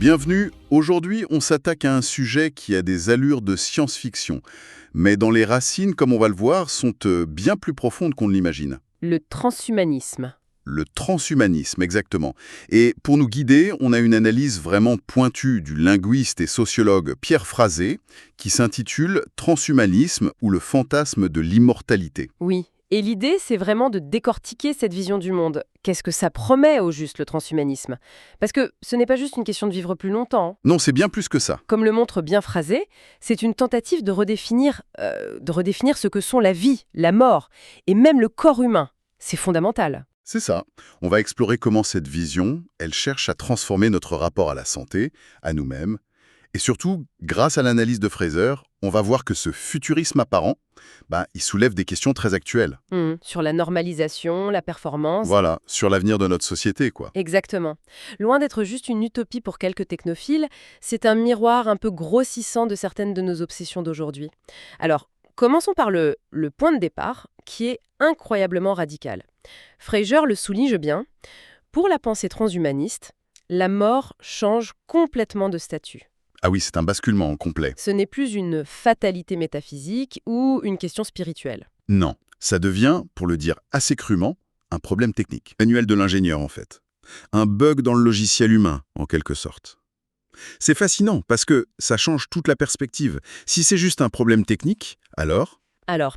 Bienvenue, aujourd'hui on s'attaque à un sujet qui a des allures de science-fiction, mais dont les racines, comme on va le voir, sont bien plus profondes qu'on ne l'imagine. Le transhumanisme. Le transhumanisme, exactement. Et pour nous guider, on a une analyse vraiment pointue du linguiste et sociologue Pierre Frazé, qui s'intitule « Transhumanisme ou le fantasme de l'immortalité ». Oui. Et l'idée, c'est vraiment de décortiquer cette vision du monde. Qu'est-ce que ça promet au juste, le transhumanisme? Parce que ce n'est pas juste une question de vivre plus longtemps. Non, c'est bien plus que ça. Comme le montre bien Frazé, c'est une tentative de redéfinir ce que sont la vie, la mort, et même le corps humain. C'est fondamental. C'est ça. On va explorer comment cette vision, elle cherche à transformer notre rapport à la santé, à nous-mêmes. Et surtout, grâce à l'analyse de Fraser, on va voir que ce futurisme apparent, il soulève des questions très actuelles. Sur la normalisation, la performance. Voilà, sur l'avenir de notre société, quoi. Exactement. Loin d'être juste une utopie pour quelques technophiles, c'est un miroir un peu grossissant de certaines de nos obsessions d'aujourd'hui. Alors, commençons par le point de départ, qui est incroyablement radical. Fraser le souligne bien. Pour la pensée transhumaniste, la mort change complètement de statut. Ah oui, c'est un basculement complet. Ce n'est plus une fatalité métaphysique ou une question spirituelle. Non, ça devient, pour le dire assez crûment, un problème technique. Manuel de l'ingénieur, en fait. Un bug dans le logiciel humain, en quelque sorte. C'est fascinant, parce que ça change toute la perspective. Si c'est juste un problème technique, alors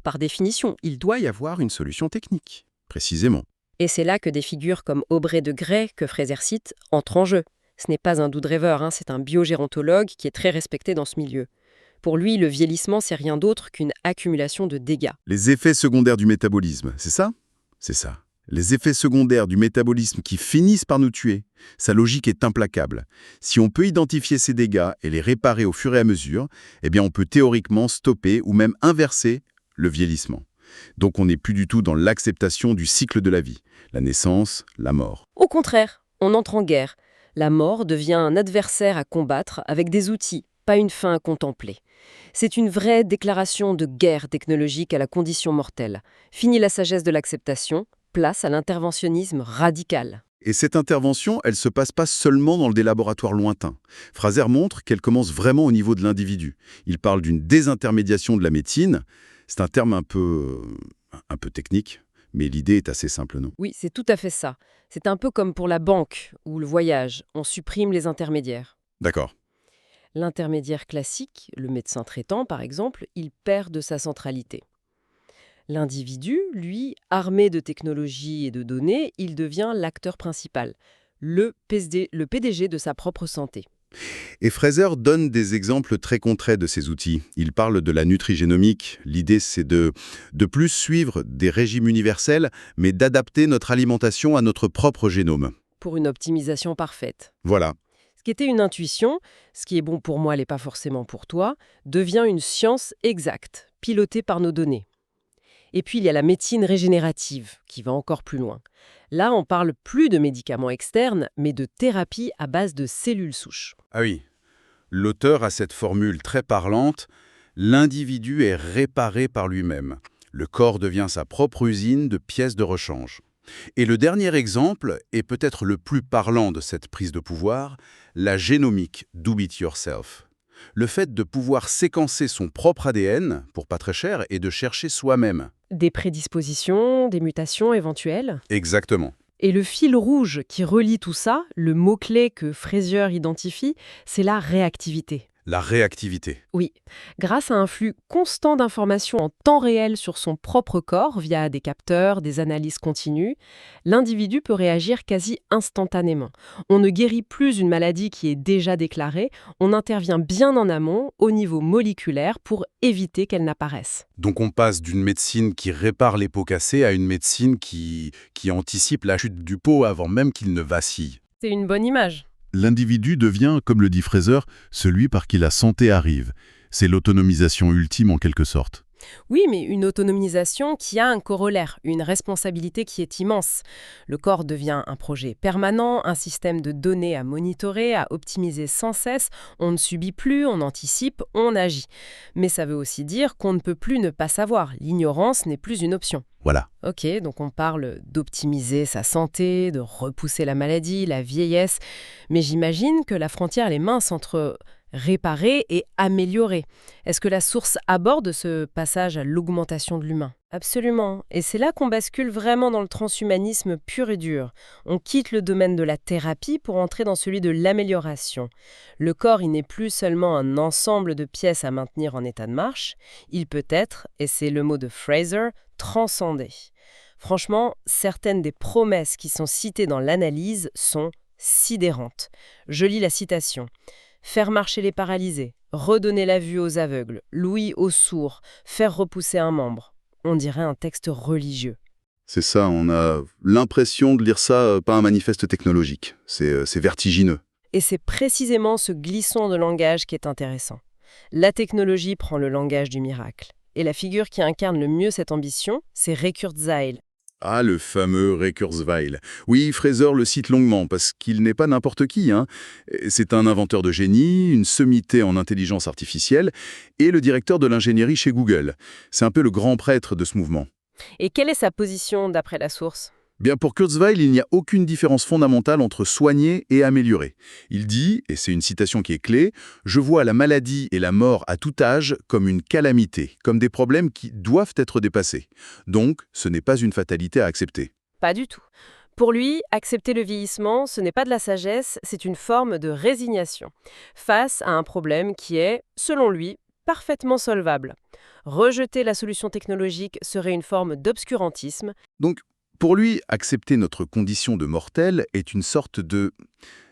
Par définition, il doit y avoir une solution technique, précisément. et c'est là que des figures comme Aubrey de Grey, que Fraser cite, entrent en jeu. Ce n'est pas un doux rêveur, c'est un biogérontologue qui est très respecté dans ce milieu. Pour lui, le vieillissement, c'est rien d'autre qu'une accumulation de dégâts. Les effets secondaires du métabolisme, c'est ça? C'est ça. Les effets secondaires du métabolisme qui finissent par nous tuer. Sa logique est implacable. Si on peut identifier ces dégâts et les réparer au fur et à mesure, on peut théoriquement stopper ou même inverser le vieillissement. Donc on n'est plus du tout dans l'acceptation du cycle de la vie, la naissance, la mort. Au contraire, on entre en guerre. La mort devient un adversaire à combattre avec des outils, pas une fin à contempler. C'est une vraie déclaration de guerre technologique à la condition mortelle. Fini la sagesse de l'acceptation, place à l'interventionnisme radical. Et cette intervention, elle se passe pas seulement dans des laboratoires lointains. Fraser montre qu'elle commence vraiment au niveau de l'individu. Il parle d'une désintermédiation de la médecine. C'est un terme un peu technique, mais l'idée est assez simple, non? Oui, c'est tout à fait ça. C'est un peu comme pour la banque ou le voyage. On supprime les intermédiaires. D'accord. L'intermédiaire classique, le médecin traitant par exemple, il perd de sa centralité. L'individu, lui, armé de technologies et de données, il devient l'acteur principal, le PDG de sa propre santé. Et Fraser donne des exemples très concrets de ces outils. Il parle de la nutrigénomique. L'idée, c'est de plus suivre des régimes universels, mais d'adapter notre alimentation à notre propre génome. Pour une optimisation parfaite. Voilà. Ce qui était une intuition, ce qui est bon pour moi n'est pas forcément pour toi, devient une science exacte, pilotée par nos données. Et puis il y a la médecine régénérative, qui va encore plus loin. Là, on parle plus de médicaments externes, mais de thérapie à base de cellules souches. Ah oui. L'auteur a cette formule très parlante. L'individu est réparé par lui-même. Le corps devient sa propre usine de pièces de rechange. Et le dernier exemple est peut-être le plus parlant de cette prise de pouvoir, la génomique do it yourself. Le fait de pouvoir séquencer son propre ADN, pour pas très cher, et de chercher soi-même. Des prédispositions, des mutations éventuelles. Exactement. Et le fil rouge qui relie tout ça, le mot-clé que Fraser identifie, c'est la réactivité. La réactivité. Oui, grâce à un flux constant d'informations en temps réel sur son propre corps via des capteurs, des analyses continues, l'individu peut réagir quasi instantanément. On ne guérit plus une maladie qui est déjà déclarée, on intervient bien en amont, au niveau moléculaire, pour éviter qu'elle n'apparaisse. Donc on passe d'une médecine qui répare les peaux cassées à une médecine qui anticipe la chute du pot avant même qu'il ne vacille. C'est une bonne image. L'individu devient, comme le dit Fraser, celui par qui la santé arrive. C'est l'autonomisation ultime en quelque sorte. Oui, mais une autonomisation qui a un corollaire, une responsabilité qui est immense. Le corps devient un projet permanent, un système de données à monitorer, à optimiser sans cesse. On ne subit plus, on anticipe, on agit. Mais ça veut aussi dire qu'on ne peut plus ne pas savoir. L'ignorance n'est plus une option. Voilà. Ok, donc on parle d'optimiser sa santé, de repousser la maladie, la vieillesse, mais j'imagine que la frontière elle est mince entre réparer et améliorer. Est-ce que la source aborde ce passage à l'augmentation de l'humain? Absolument, et c'est là qu'on bascule vraiment dans le transhumanisme pur et dur. On quitte le domaine de la thérapie pour entrer dans celui de l'amélioration. Le corps, il n'est plus seulement un ensemble de pièces à maintenir en état de marche, il peut être, et c'est le mot de Fraser, transcendé. Franchement, certaines des promesses qui sont citées dans l'analyse sont sidérantes. Je lis la citation. Faire marcher les paralysés, redonner la vue aux aveugles, l'ouïe aux sourds, faire repousser un membre. On dirait un texte religieux. C'est ça, on a l'impression de lire ça, pas un manifeste technologique. C'est vertigineux. Et c'est précisément ce glissement de langage qui est intéressant. La technologie prend le langage du miracle. Et la figure qui incarne le mieux cette ambition, c'est Ray Kurzweil. Ah, le fameux Ray Kurzweil. Oui, Fraser le cite longuement, parce qu'il n'est pas n'importe qui, hein. C'est un inventeur de génie, une sommité en intelligence artificielle, et le directeur de l'ingénierie chez Google. C'est un peu le grand prêtre de ce mouvement. Et quelle est sa position d'après la source? Bien, pour Kurzweil, il n'y a aucune différence fondamentale entre soigner et améliorer. Il dit, et c'est une citation qui est clé, « Je vois la maladie et la mort à tout âge comme une calamité, comme des problèmes qui doivent être dépassés. Donc, ce n'est pas une fatalité à accepter. » Pas du tout. Pour lui, accepter le vieillissement, ce n'est pas de la sagesse, c'est une forme de résignation face à un problème qui est, selon lui, parfaitement solvable. Rejeter la solution technologique serait une forme d'obscurantisme. Donc, pour lui, accepter notre condition de mortel est une sorte de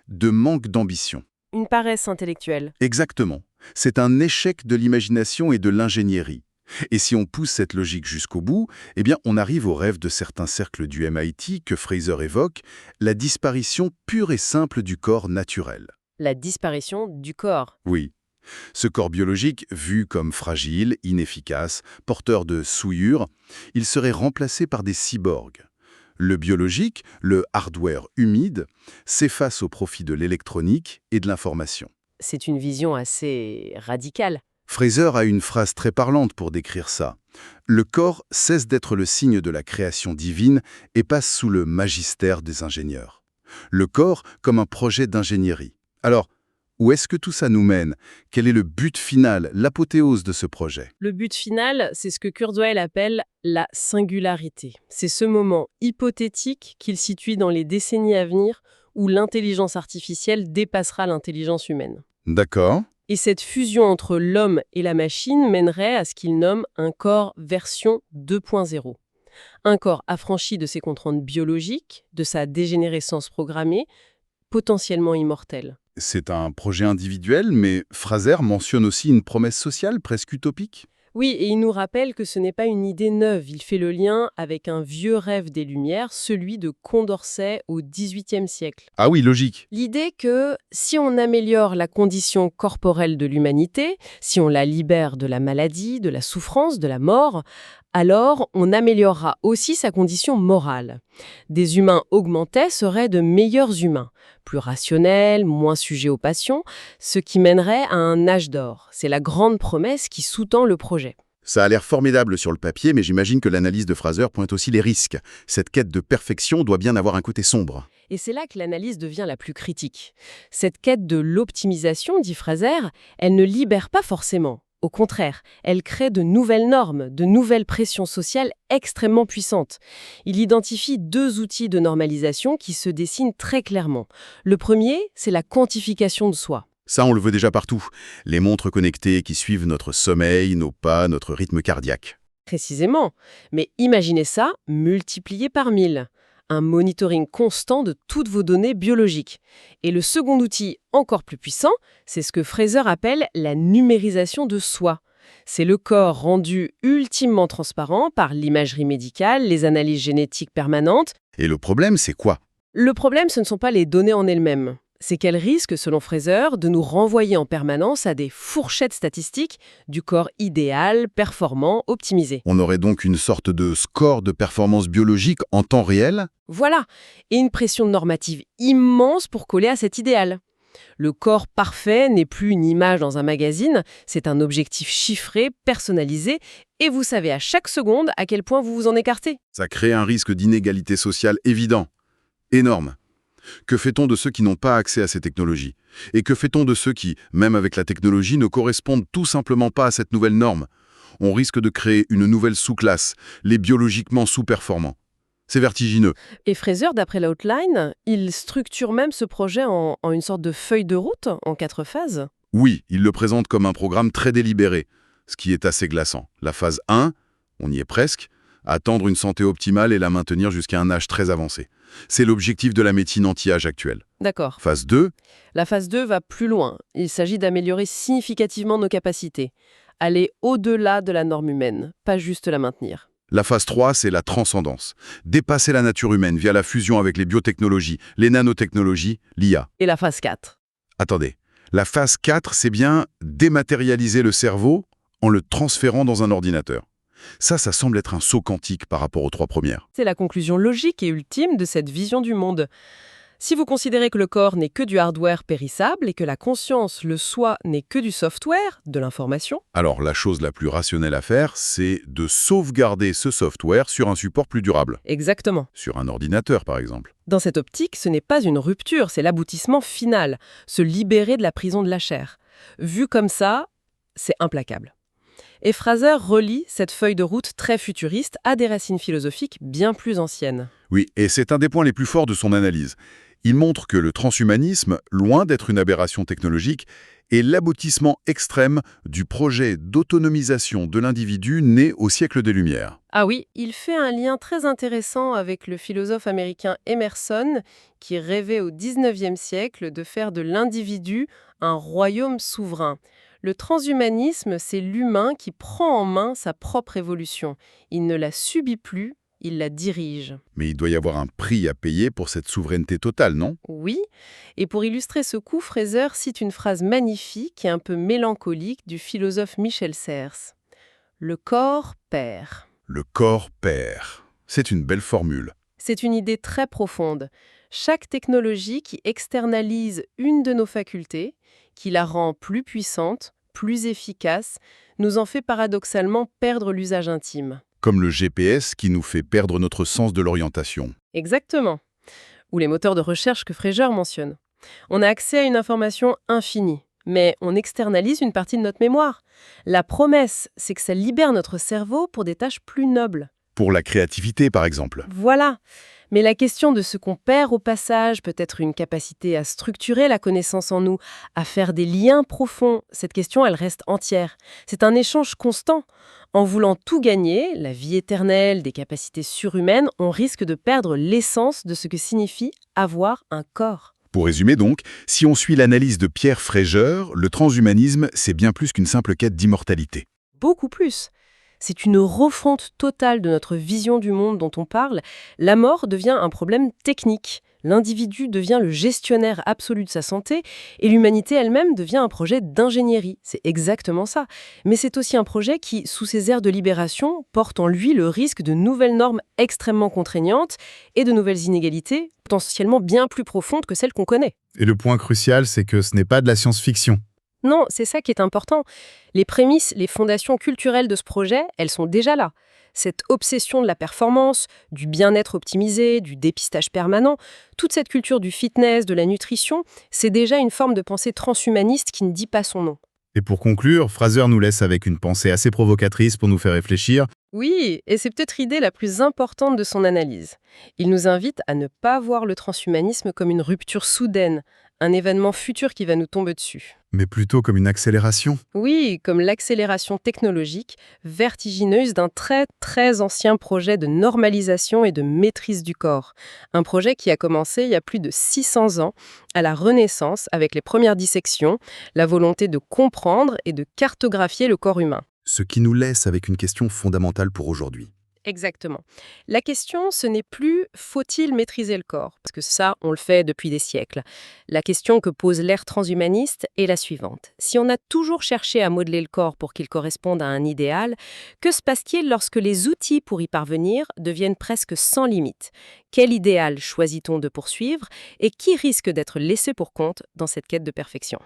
manque d'ambition. Une paresse intellectuelle. Exactement. C'est un échec de l'imagination et de l'ingénierie. Et si on pousse cette logique jusqu'au bout, eh bien, on arrive au rêve de certains cercles du MIT que Fraser évoque, la disparition pure et simple du corps naturel. La disparition du corps. Oui. Ce corps biologique, vu comme fragile, inefficace, porteur de souillures, il serait remplacé par des cyborgs. Le biologique, le hardware humide, s'efface au profit de l'électronique et de l'information. C'est une vision assez radicale. Fraser a une phrase très parlante pour décrire ça. Le corps cesse d'être le signe de la création divine et passe sous le magistère des ingénieurs. Le corps comme un projet d'ingénierie. Alors, où est-ce que tout ça nous mène? Quel est le but final, l'apothéose de ce projet? Le but final, c'est ce que Kurzweil appelle la singularité. C'est ce moment hypothétique qu'il situe dans les décennies à venir où l'intelligence artificielle dépassera l'intelligence humaine. D'accord. Et cette fusion entre l'homme et la machine mènerait à ce qu'il nomme un corps version 2.0. Un corps affranchi de ses contraintes biologiques, de sa dégénérescence programmée, potentiellement immortel. C'est un projet individuel, mais Fraser mentionne aussi une promesse sociale presque utopique. Oui, et il nous rappelle que ce n'est pas une idée neuve. Il fait le lien avec un vieux rêve des Lumières, celui de Condorcet au XVIIIe siècle. Ah oui, logique. L'idée que si on améliore la condition corporelle de l'humanité, si on la libère de la maladie, de la souffrance, de la mort, alors on améliorera aussi sa condition morale. Des humains augmentés seraient de meilleurs humains, plus rationnels, moins sujets aux passions, ce qui mènerait à un âge d'or. C'est la grande promesse qui sous-tend le projet. Ça a l'air formidable sur le papier, mais j'imagine que l'analyse de Fraser pointe aussi les risques. Cette quête de perfection doit bien avoir un côté sombre. Et c'est là que l'analyse devient la plus critique. Cette quête de l'optimisation, dit Fraser, elle ne libère pas forcément. Au contraire, elle crée de nouvelles normes, de nouvelles pressions sociales extrêmement puissantes. Il identifie 2 outils de normalisation qui se dessinent très clairement. Le premier, c'est la quantification de soi. Ça, on le veut déjà partout. Les montres connectées qui suivent notre sommeil, nos pas, notre rythme cardiaque. Précisément. Mais imaginez ça multiplié par 1000. Un monitoring constant de toutes vos données biologiques. Et le second outil, encore plus puissant, c'est ce que Fraser appelle la numérisation de soi. C'est le corps rendu ultimement transparent par l'imagerie médicale, les analyses génétiques permanentes. Et le problème, c'est quoi? Le problème, ce ne sont pas les données en elles-mêmes. C'est qu'elles risquent, selon Fraser, de nous renvoyer en permanence à des fourchettes statistiques du corps idéal, performant, optimisé. On aurait donc une sorte de score de performance biologique en temps réel? Voilà, et une pression normative immense pour coller à cet idéal. Le corps parfait n'est plus une image dans un magazine, c'est un objectif chiffré, personnalisé, et vous savez à chaque seconde à quel point vous vous en écartez. Ça crée un risque d'inégalité sociale évident, énorme. Que fait-on de ceux qui n'ont pas accès à ces technologies? Et que fait-on de ceux qui, même avec la technologie, ne correspondent tout simplement pas à cette nouvelle norme? On risque de créer une nouvelle sous-classe, les biologiquement sous-performants. C'est vertigineux. Et Fraser, d'après l'outline, il structure même ce projet en une sorte de feuille de route, en 4 phases. Oui, il le présente comme un programme très délibéré, ce qui est assez glaçant. La phase 1, on y est presque, attendre une santé optimale et la maintenir jusqu'à un âge très avancé. C'est l'objectif de la médecine anti-âge actuelle. D'accord. Phase 2, La phase 2 va plus loin. Il s'agit d'améliorer significativement nos capacités. Aller au-delà de la norme humaine, pas juste la maintenir. la phase 3, c'est la transcendance. Dépasser la nature humaine via la fusion avec les biotechnologies, les nanotechnologies, l'IA. Et la phase 4. Attendez, la phase 4, c'est bien dématérialiser le cerveau en le transférant dans un ordinateur. Ça semble être un saut quantique par rapport aux 3 premières. C'est la conclusion logique et ultime de cette vision du monde. Si vous considérez que le corps n'est que du hardware périssable et que la conscience, le soi, n'est que du software, de l'information, Alors, la chose la plus rationnelle à faire, c'est de sauvegarder ce software sur un support plus durable. exactement. Sur un ordinateur, par exemple. Dans cette optique, ce n'est pas une rupture, c'est l'aboutissement final, se libérer de la prison de la chair. Vu comme ça, c'est implacable. Et Fraser relie cette feuille de route très futuriste à des racines philosophiques bien plus anciennes. Oui, et c'est un des points les plus forts de son analyse. Il montre que le transhumanisme, loin d'être une aberration technologique, est l'aboutissement extrême du projet d'autonomisation de l'individu né au siècle des Lumières. Ah oui, il fait un lien très intéressant avec le philosophe américain Emerson, qui rêvait au XIXe siècle de faire de l'individu un royaume souverain. Le transhumanisme, c'est l'humain qui prend en main sa propre évolution. Il ne la subit plus, il la dirige. Mais il doit y avoir un prix à payer pour cette souveraineté totale, non? Oui, et pour illustrer ce coup, Fraser cite une phrase magnifique et un peu mélancolique du philosophe Michel Serres. « Le corps perd ». Le corps perd. C'est une belle formule. C'est une idée très profonde. Chaque technologie qui externalise une de nos facultés, qui la rend plus puissante, plus efficace, nous en fait paradoxalement perdre l'usage intime. Comme le GPS qui nous fait perdre notre sens de l'orientation. Exactement. Ou les moteurs de recherche que Fraser mentionne. On a accès à une information infinie, mais on externalise une partie de notre mémoire. La promesse, c'est que ça libère notre cerveau pour des tâches plus nobles. Pour la créativité, par exemple. Voilà. Mais la question de ce qu'on perd au passage, peut-être une capacité à structurer la connaissance en nous, à faire des liens profonds, cette question, elle reste entière. C'est un échange constant. En voulant tout gagner, la vie éternelle, des capacités surhumaines, on risque de perdre l'essence de ce que signifie avoir un corps. Pour résumer donc, si on suit l'analyse de Pierre Fraser, le transhumanisme, c'est bien plus qu'une simple quête d'immortalité. Beaucoup plus. C'est une refonte totale de notre vision du monde dont on parle. La mort devient un problème technique. L'individu devient le gestionnaire absolu de sa santé et l'humanité elle-même devient un projet d'ingénierie. C'est exactement ça. Mais c'est aussi un projet qui, sous ses airs de libération, porte en lui le risque de nouvelles normes extrêmement contraignantes et de nouvelles inégalités potentiellement bien plus profondes que celles qu'on connaît. Et le point crucial, c'est que ce n'est pas de la science-fiction. Non, c'est ça qui est important. Les prémices, les fondations culturelles de ce projet, elles sont déjà là. Cette obsession de la performance, du bien-être optimisé, du dépistage permanent, toute cette culture du fitness, de la nutrition, c'est déjà une forme de pensée transhumaniste qui ne dit pas son nom. Et pour conclure, Fraser nous laisse avec une pensée assez provocatrice pour nous faire réfléchir. Oui, et c'est peut-être l'idée la plus importante de son analyse. Il nous invite à ne pas voir le transhumanisme comme une rupture soudaine, un événement futur qui va nous tomber dessus. Mais plutôt comme une accélération. Oui, comme l'accélération technologique vertigineuse d'un très très ancien projet de normalisation et de maîtrise du corps. Un projet qui a commencé il y a plus de 600 ans, à la Renaissance, avec les premières dissections, la volonté de comprendre et de cartographier le corps humain. Ce qui nous laisse avec une question fondamentale pour aujourd'hui. Exactement. La question, ce n'est plus faut-il maîtriser le corps? Parce que ça, on le fait depuis des siècles. La question que pose l'ère transhumaniste est la suivante. Si on a toujours cherché à modeler le corps pour qu'il corresponde à un idéal, que se passe-t-il lorsque les outils pour y parvenir deviennent presque sans limite? Quel idéal choisit-on de poursuivre et qui risque d'être laissé pour compte dans cette quête de perfection?